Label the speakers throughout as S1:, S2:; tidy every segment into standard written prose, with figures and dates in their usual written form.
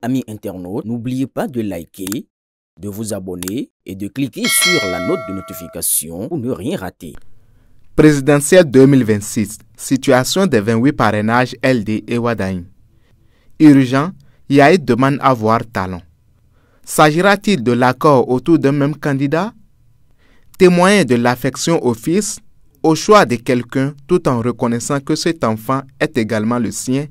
S1: amis internautes, n'oubliez pas de liker, de vous abonner et de cliquer sur la note de notification pour ne rien rater.
S2: Présidentielle 2026, situation des 28 parrainages LD et Wadaï. Urgent, Yahi demande à voir Talon. S'agira-t-il de l'accord autour d'un même candidat? Témoigner de l'affection au fils, au choix de quelqu'un tout en reconnaissant que cet enfant est également le sien,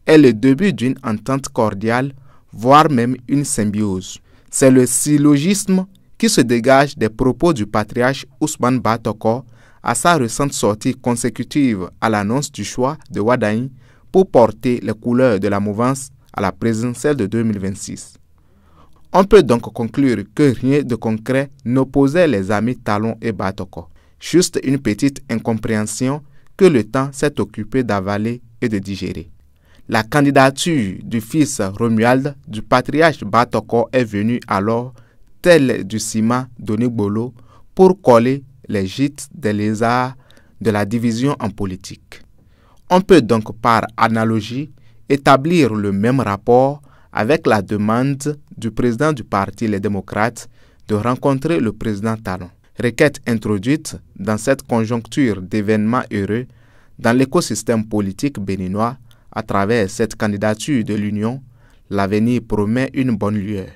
S2: est le début d'une entente cordiale, voire même une symbiose. C'est le syllogisme qui se dégage des propos du patriarche Ousmane Batoko à sa récente sortie consécutive à l'annonce du choix de Wadaï pour porter les couleurs de la mouvance à la présidentielle de 2026. On peut donc conclure que rien de concret n'opposait les amis Talon et Batoko. Juste une petite incompréhension que le temps s'est occupé d'avaler et de digérer. La candidature du fils Romuald du patriarche Batoko est venue alors, tel du ciment d'Onigbolo, pour coller les gîtes des lézards de la division en politique. On peut donc par analogie établir le même rapport avec la demande du président du parti Les Démocrates de rencontrer le président Talon. Requête introduite dans cette conjoncture d'événements heureux dans l'écosystème politique béninois à travers cette candidature de l'Union, l'avenir promet une bonne lueur.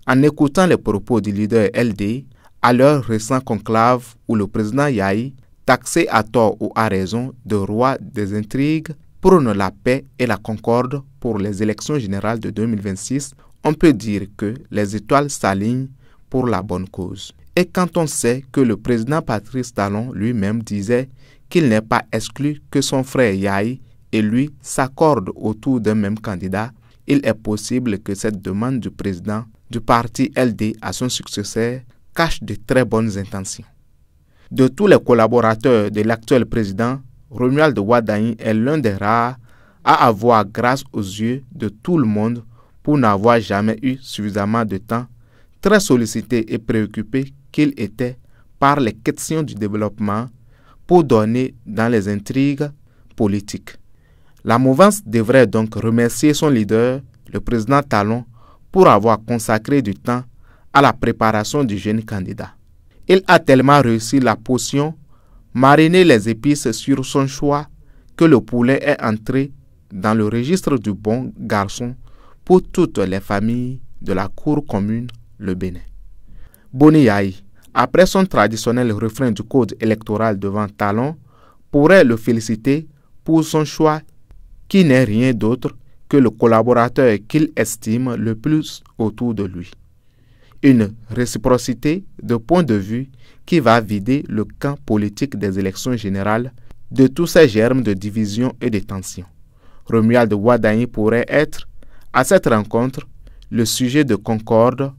S2: En écoutant les propos du leader LD, à leur récent conclave où le président Yahi, taxé à tort ou à raison de roi des intrigues, prône la paix et la concorde pour les élections générales de 2026, on peut dire que les étoiles s'alignent pour la bonne cause. Et quand on sait que le président Patrice Talon lui-même disait qu'il n'est pas exclu que son frère Yahi et lui s'accordent autour d'un même candidat, il est possible que cette demande du président du parti LD à son successeur cache de très bonnes intentions. De tous les collaborateurs de l'actuel président, Romuald Wadaï est l'un des rares à avoir grâce aux yeux de tout le monde pour n'avoir jamais eu suffisamment de temps, très sollicité et préoccupé qu'il était par les questions du développement pour donner dans les intrigues politiques. La mouvance devrait donc remercier son leader, le président Talon, pour avoir consacré du temps à la préparation du jeune candidat. Il a tellement réussi la potion, mariner les épices sur son choix, que le poulet est entré dans le registre du bon garçon pour toutes les familles de la cour commune, le Bénin. Boni Yahi, après son traditionnel refrain du code électoral devant Talon, pourrait le féliciter pour son choix qui n'est rien d'autre que le collaborateur qu'il estime le plus autour de lui. Une réciprocité de point de vue qui va vider le camp politique des élections générales de tous ces germes de division et de tension. Romuald Wadaï pourrait être, à cette rencontre, le sujet de concorde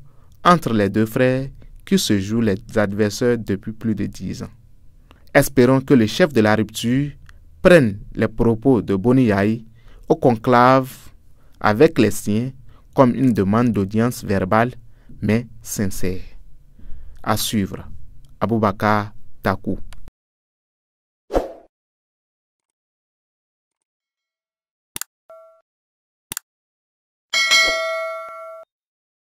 S2: entre les deux frères qui se jouent les adversaires depuis plus de 10 ans. Espérons que le chef de la rupture prenne les propos de Boni Yahi au conclave avec les siens comme une demande d'audience verbale mais sincère. À suivre. Aboubakar Takou.